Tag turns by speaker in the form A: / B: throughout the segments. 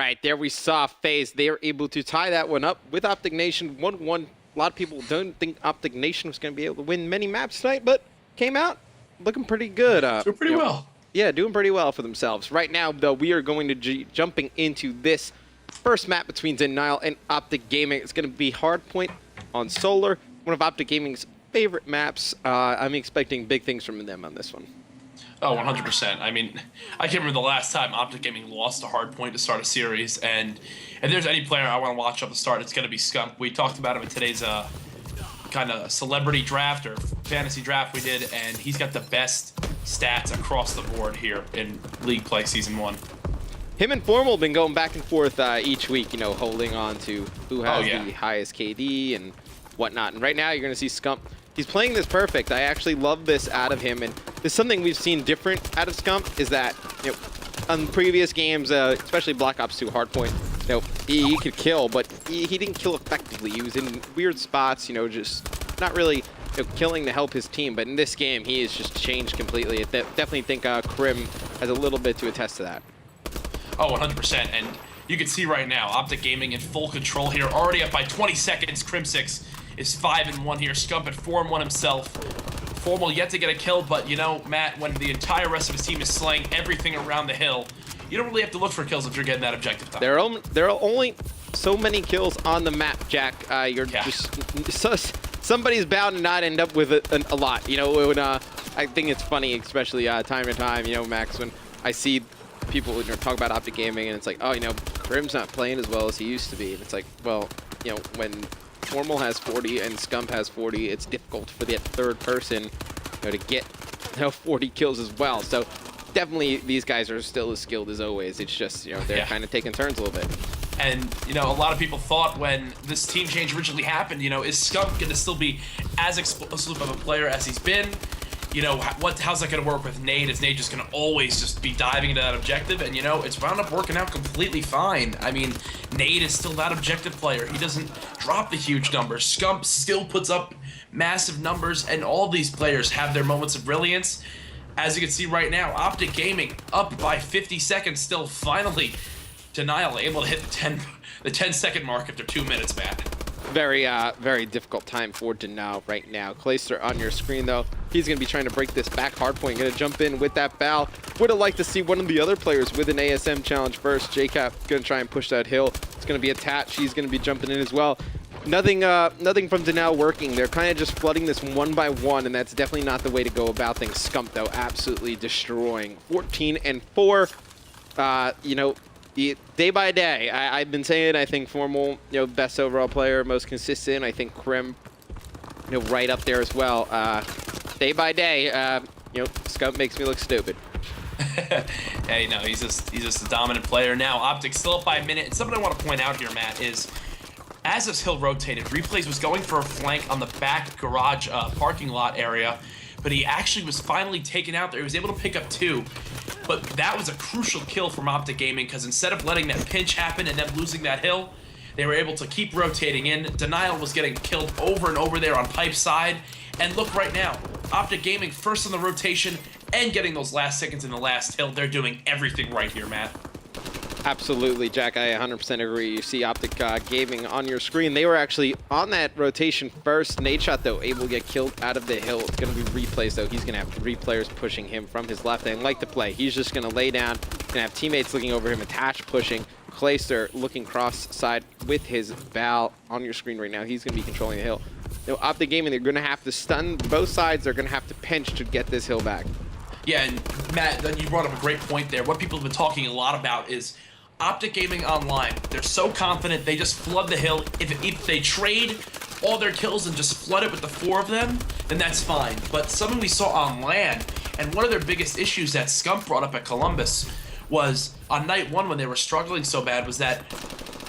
A: right, there we saw FaZe. They are able to tie that one up with OpTic Nation 1-1. A lot of people don't think OpTic Nation was going to be able to win many maps tonight, but came out looking pretty good.
B: Doing pretty well.
A: Yeah, doing pretty well for themselves. Right now, though, we are going to be jumping into this first map between Denial and OpTic Gaming. It's going to be Hardpoint on Solar, one of OpTic Gaming's favorite maps. I'm expecting big things from them on this one.
B: Oh, 100%. I mean, I can't remember the last time OpTic Gaming lost a Hardpoint to start a series, and if there's any player I want to watch up the start, it's going to be Scump. We talked about him in today's kind of celebrity draft or fantasy draft we did, and he's got the best stats across the board here in League Play Season 1.
A: Him and Formal have been going back and forth each week, you know, holding on to who has the highest KD and whatnot. And right now, you're going to see Scump. He's playing this perfect. I actually love this out of him, and there's something we've seen different out of Scump is that, you know, on previous games, especially Black Ops 2 Hardpoint, you know, he could kill, but he didn't kill effectively. He was in weird spots, you know, just not really, you know, killing to help his team. But in this game, he has just changed completely. I definitely think Krim has a little bit to attest to that.
B: Oh, 100%. And you can see right now, OpTic Gaming in full control here, already up by 20 seconds. Crim6 is 5-1 here. Scump at 4-1 himself. Formal yet to get a kill, but you know, Matt, when the entire rest of his team is slaying everything around the hill, you don't really have to look for kills if you're getting that objective time.
A: There are only so many kills on the map, Jack. Somebody's bound to not end up with a lot. You know, when, I think it's funny, especially time to time, you know, Max, when I see people talk about OpTic Gaming and it's like, oh, you know, Krim's not playing as well as he used to be. And it's like, well, you know, when Formal has 40 and Scump has 40, it's difficult for that third person, you know, to get, you know, 40 kills as well. So definitely these guys are still as skilled as always. It's just, you know, they're kind of taking turns a little bit.
B: And, you know, a lot of people thought when this team change originally happened, you know, is Scump going to still be as explosive of a player as he's been? You know, how's that going to work with Nade? Is Nade just going to always just be diving into that objective? And, you know, it's wound up working out completely fine. I mean, Nade is still that objective player. He doesn't drop the huge numbers. Scump still puts up massive numbers, and all these players have their moments of brilliance. As you can see right now, OpTic Gaming up by 50 seconds still. Finally, Denial able to hit the 10-second mark after 2 minutes, Matt.
A: Very difficult time for Denial right now. Clayster on your screen, though. He's going to be trying to break this back hardpoint. Going to jump in with that bow. Would have liked to see one of the other players with an ASM challenge first. JCap going to try and push that hill. It's going to be attached. He's going to be jumping in as well. Nothing from Denial working. They're kind of just flooding this one by one, and that's definitely not the way to go about things. Scump, though, absolutely destroying. 14-4. You know, day by day, I've been saying, I think Formal, you know, best overall player, most consistent. I think Krim, you know, right up there as well. Day by day, you know, Scump makes me look stupid.
B: Hey, no, he's just a dominant player now. OpTic still up by a minute. And something I want to point out here, Matt, is as this hill rotated, Replays was going for a flank on the back garage parking lot area, but he actually was finally taken out there. He was able to pick up 2. But that was a crucial kill from OpTic Gaming, because instead of letting that pinch happen and them losing that hill, they were able to keep rotating in. Denial was getting killed over and over there on pipe side. And look right now, OpTic Gaming first on the rotation and getting those last seconds in the last hill. They're doing everything right here, Matt.
A: Absolutely, Jack. I 100% agree. You see OpTic Gaming on your screen. They were actually on that rotation first. Nade shot, though, able to get killed out of the hill. It's going to be Replays, though. He's going to have 3 players pushing him from his left and like to play. He's just going to lay down. Going to have teammates looking over him, attached, pushing. Clayster looking cross side with his Val on your screen right now. He's going to be controlling the hill. You know, OpTic Gaming, they're going to have to stun both sides. They're going to have to pinch to get this hill back. Yeah,
B: and Matt, you brought up a great point there. What people have been talking a lot about is OpTic Gaming online. They're so confident they just flood the hill. If they trade all their kills and just flood it with the 4 of them, then that's fine. But something we saw on land, and one of their biggest issues that Scump brought up at Columbus was on night 1 when they were struggling so bad, was that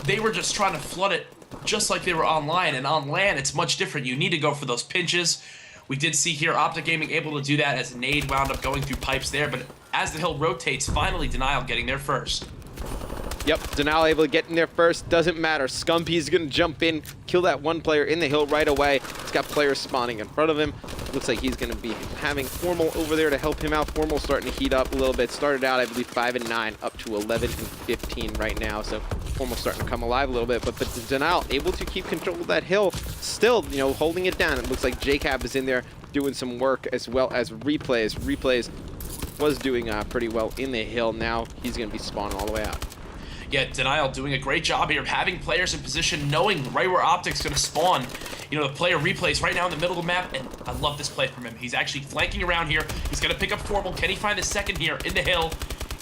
B: they were just trying to flood it just like they were online. And on land, it's much different. You need to go for those pinches. We did see here OpTic Gaming able to do that as Nade wound up going through pipes there. But as the hill rotates, finally Denial getting there first.
A: Yep, Denial able to get in there first. Doesn't matter. Scumpy's going to jump in, kill that one player in the hill right away. He's got players spawning in front of him. looks like he's going to be having Formal over there to help him out. Formal starting to heat up a little bit. Started out, I believe, 5 and 9, up to 11 and 15 right now. So Formal starting to come alive a little bit. But Denial able to keep control of that hill, still, you know, holding it down. It looks like JCap is in there doing some work, as well as Replays. Replays was doing pretty well in the hill. Now he's going to be spawning all the way out.
B: Yeah, Denial doing a great job here of having players in position, knowing right where OpTic's going to spawn. You know, the player Replays right now in the middle of the map, and I love this play from him. He's actually flanking around here. He's going to pick up Formal. Can he find the second here in the hill?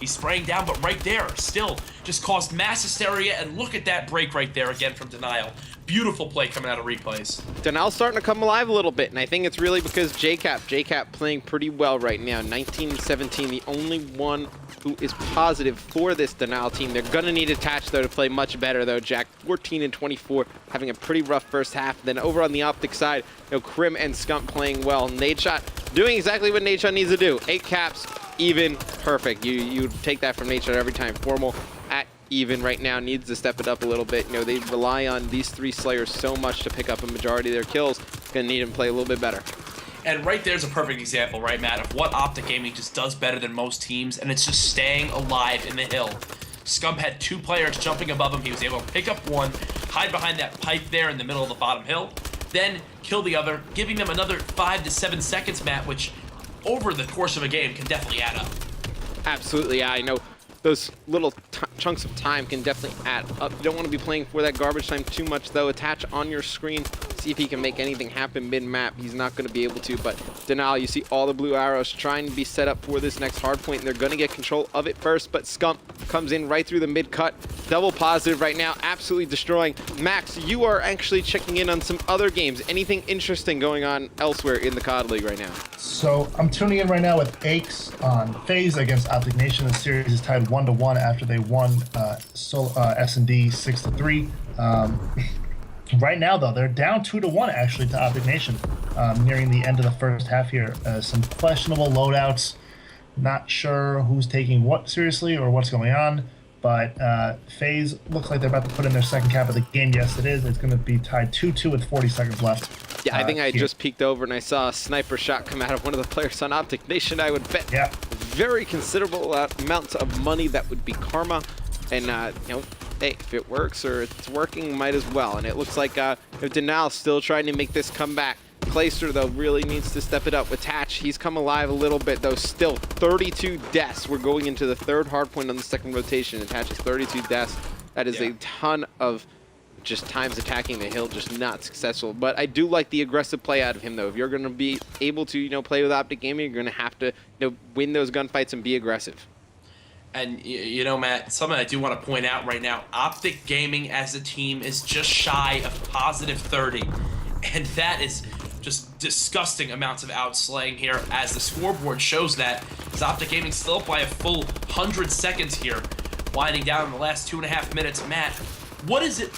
B: He's spraying down, but right there, still just caused mass hysteria, and look at that break right there again from Denial. Beautiful play coming out of Replays.
A: Denial's starting to come alive a little bit, and I think it's really because JCap playing pretty well right now. 19-17, the only one who is positive for this Denial team. They're gonna need Attach though to play much better though. Jack 14 and 24, having a pretty rough first half. Then over on the OpTic side, you know, Crim and Scump playing well. Nadeshot doing exactly what Nadeshot needs to do. 8 caps, even, perfect. You take that from Nadeshot every time. Formal at even right now, needs to step it up a little bit. You know, they rely on these 3 Slayers so much to pick up a majority of their kills. Gonna need them to play a little bit better.
B: And right there's a perfect example, right, Matt, of what OpTic Gaming just does better than most teams, and it's just staying alive in the hill. Scump had 2 players jumping above him. He was able to pick up one, hide behind that pipe there in the middle of the bottom hill, then kill the other, giving them another 5 to 7 seconds, Matt, which over the course of a game can definitely add up.
A: Absolutely, yeah, I know. Those little chunks of time can definitely add up. You don't want to be playing for that garbage time too much, though. Attach on your screen. See if he can make anything happen mid-map. He's not going to be able to, but Denial, you see all the blue arrows trying to be set up for this next hard point, and they're going to get control of it first, but Scump comes in right through the mid-cut. Double positive right now, absolutely destroying. Max, you are actually checking in on some other games. Anything interesting going on elsewhere in the COD League right now?
C: So I'm tuning in right now with Aches on FaZe against OpTic Nation. The series is tied 1-1 after they won S&D 6-3. Right now, though, they're down 2-1 actually to OpTic Nation, nearing the end of the first half here. Some questionable loadouts. Not sure who's taking what seriously or what's going on, but FaZe looks like they're about to put in their second cap of the game. Yes, it is. It's going to be tied 2-2 with 40 seconds left.
A: Yeah, I think I just peeked over and I saw a sniper shot come out of one of the players on OpTic Nation. I would bet very considerable amounts of money that would be karma. And, you know, hey, if it works or it's working, might as well. And it looks like Denial still trying to make this comeback. Clayster, though, really needs to step it up with Tatch. He's come alive a little bit, though. Still 32 deaths. We're going into the 3rd hard point on the 2nd rotation. And Tatch is 32 deaths. That is a ton of just times attacking the hill, just not successful. But I do like the aggressive play out of him, though. If you're going to be able to, you know, play with OpTic Gaming, you're going to have to, you know, win those gunfights and be aggressive.
B: And, you know, Matt, something I do want to point out right now, OpTic Gaming as a team is just shy of positive 30. And that is just disgusting amounts of outslaying here, as the scoreboard shows that. As OpTic Gaming still by a full 100 seconds here, winding down in the last 2.5 minutes. Matt, what is it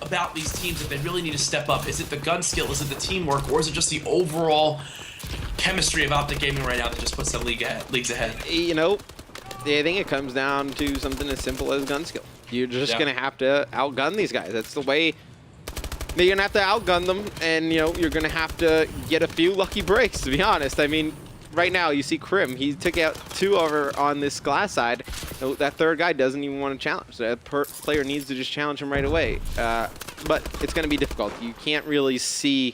B: about these teams that they really need to step up? Is it the gun skill? Is it the teamwork? Or is it just the overall chemistry of OpTic Gaming right now that just puts them leagues ahead?
A: You know, I think it comes down to something as simple as gun skill. You're just going to have to outgun these guys. That's the way. You're going to have to outgun them, and, you know, you're going to have to get a few lucky breaks, to be honest. I mean, right now, you see Crim. He took out 2 over on this glass side. That 3rd guy doesn't even want to challenge. That player needs to just challenge him right away. But it's going to be difficult. You can't really see, you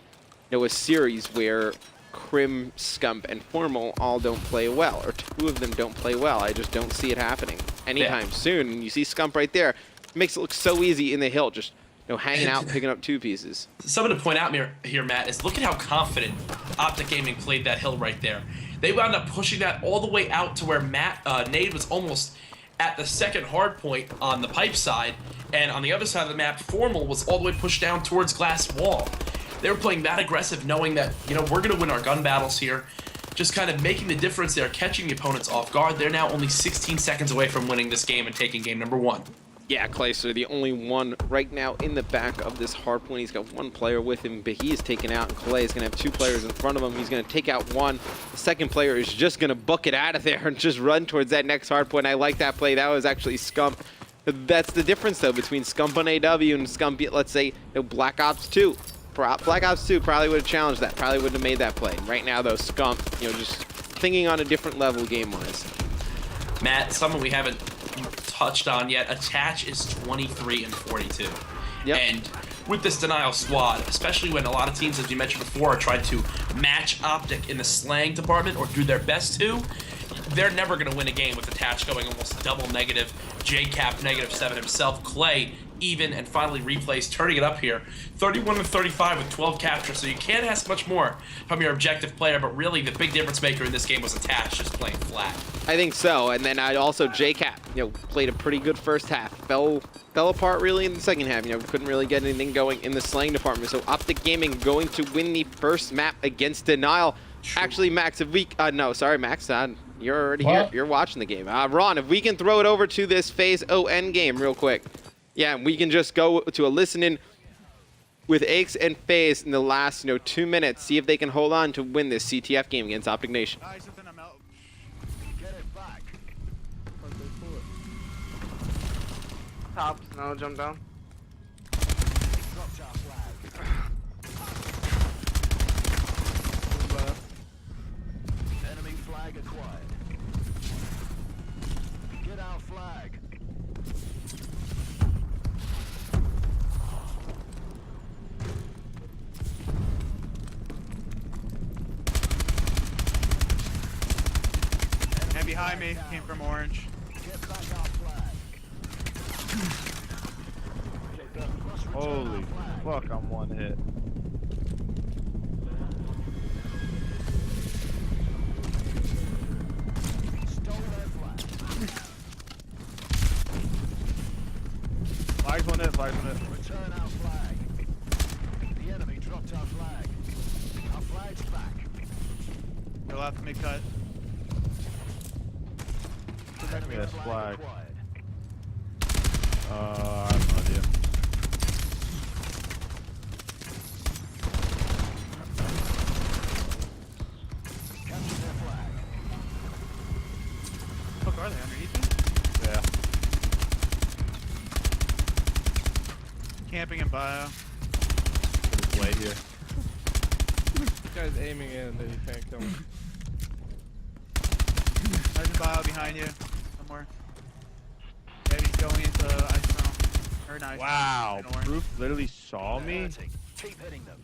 A: know, a series where Crim, Scump, and Formal all don't play well, or 2 of them don't play well. I just don't see it happening anytime soon. And you see Scump right there. It makes it look so easy in the hill, just, you know, hanging out, picking up 2 pieces.
B: Something to point out here, Matt, is look at how confident OpTic Gaming played that hill right there. They wound up pushing that all the way out to where Nade was almost at the 2nd hard point on the pipe side, and on the other side of the map, Formal was all the way pushed down towards glass wall. They were playing that aggressive, knowing that, you know, we're going to win our gun battles here. Just kind of making the difference there, catching the opponents off guard. They're now only 16 seconds away from winning this game and taking game number 1.
A: Yeah, Clayster, the only one right now in the back of this hard point. He's got 1 player with him, but he is taken out, and Clay is going to have 2 players in front of him. He's going to take out 1. The 2nd player is just going to book it out of there and just run towards that next hard point. I like that play. That was actually Scump. That's the difference, though, between Scump on AW and Scump, let's say, Black Ops 2. Black Ops 2 probably would have challenged that, probably would have made that play. Right now, though, Scump, you know, just thinking on a different level game-wise.
B: Matt, someone we haven't touched on yet, Attach is 23 and 42.
A: Yep.
B: And with this Denial squad, especially when a lot of teams, as you mentioned before, are trying to match OpTic in the slang department or do their best to, they're never going to win a game with Attach going almost double negative, JCap -7 himself, Clay even, and finally Replays turning it up here. 31 and 35 with 12 captures, so you can't ask much more from your objective player, but really the big difference maker in this game was Attach, just playing flat.
A: I think so, and then I also JCap, you know, played a pretty good first half. Fell apart really in the second half, you know, couldn't really get anything going in the slaying department. So OpTic Gaming going to win the first map against Denial. Actually, Max, if we, no, sorry, Max, you're already here, you're watching the game. Ron, if we can throw it over to this Phase ON game real quick. Yeah, and we can just go to a listen-in with Aches and FaZe in the last, 2 minutes. See if they can hold on to win this CTF game against OpTic Nation.
D: Top, no, jump down.
E: Enemy flag acquired. Get our flag.
F: And behind me, came from orange.
E: Get back our flag.
G: Holy fuck, I'm one hit.
E: Stole their flag.
G: Flag's one hit, flag's one hit.
E: Return our flag. The enemy dropped our flag. Our flag's back.
F: They'll have to make cut.
E: Enemy
G: Yes, flag.
E: acquired.
G: I have no idea.
E: Capture their flag.
F: Fuck, are they underneath me?
G: Yeah.
F: Camping in bio.
G: Just wait here.
H: This guy's aiming in and you can't kill him.
F: There's a bio behind you. Somewhere. Yeah, he's going into ice tunnel. Or not ice
G: Wow,
F: tunnel, in orange.
G: Proof literally saw me.
E: Hurting. Keep hitting them.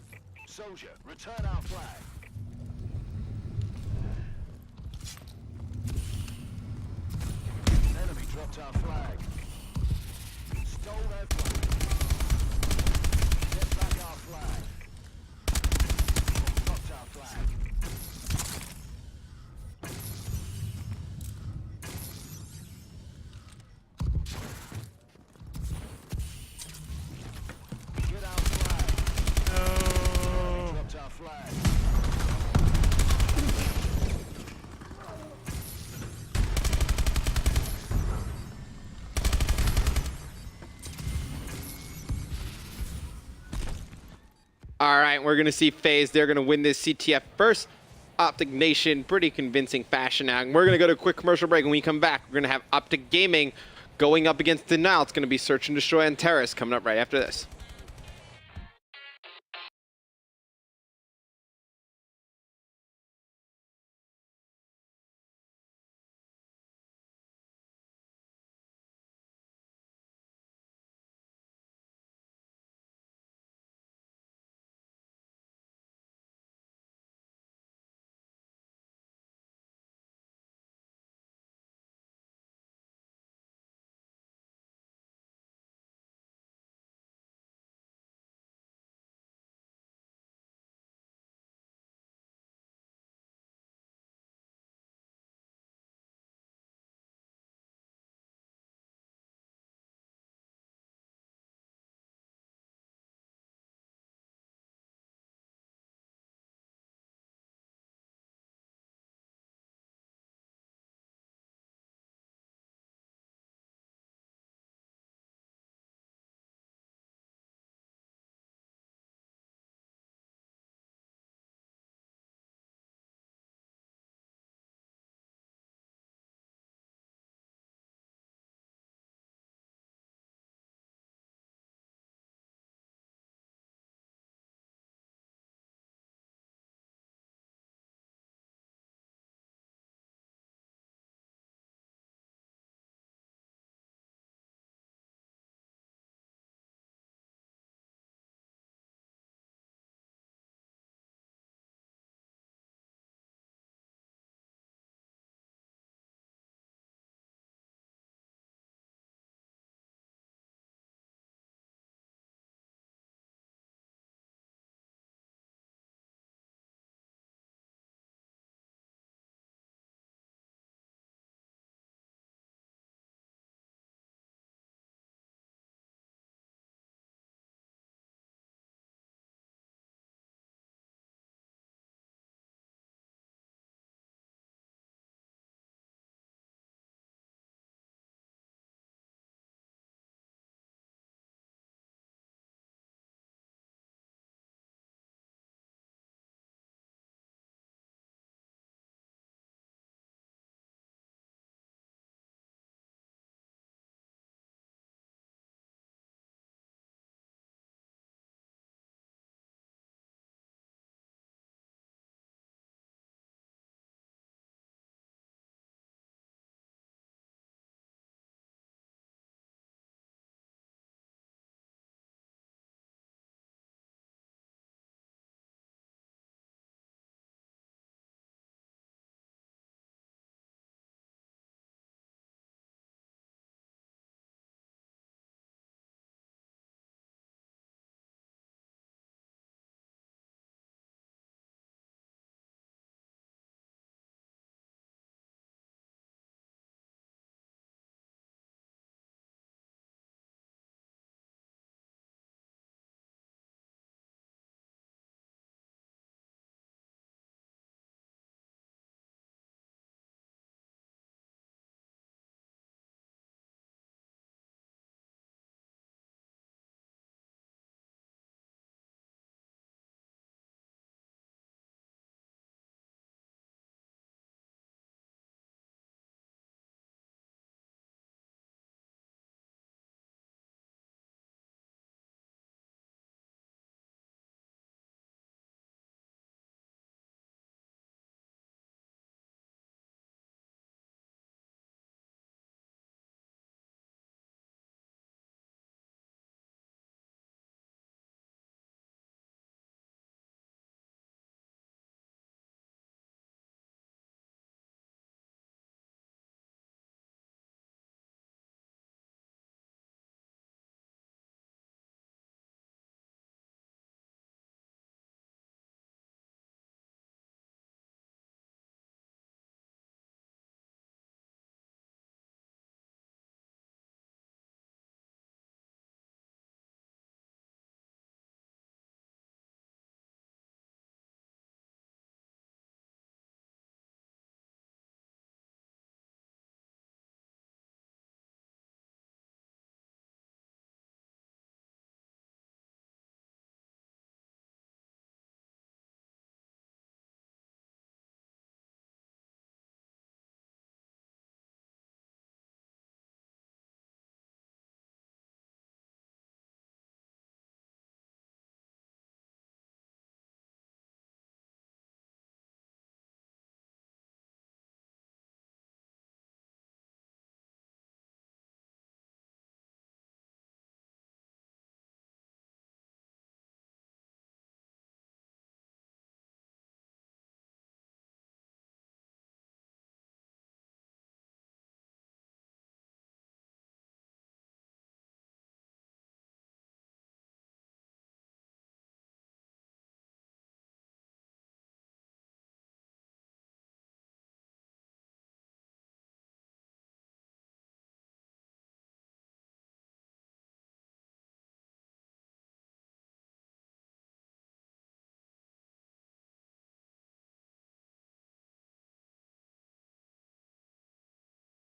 E: Soldier, return our flag. Enemy dropped our flag. Stole their flag. Get back our flag. Dropped our flag. Get our flag.
F: No.
E: Dropped our flag.
A: All right, we're going to see FaZe. They're going to win this CTF first. OpTic Nation, pretty convincing fashion now. And we're going to go to a quick commercial break. When we come back, we're going to have OpTic Gaming going up against Denial. It's going to be Search and Destroy and Terrace coming up right after this.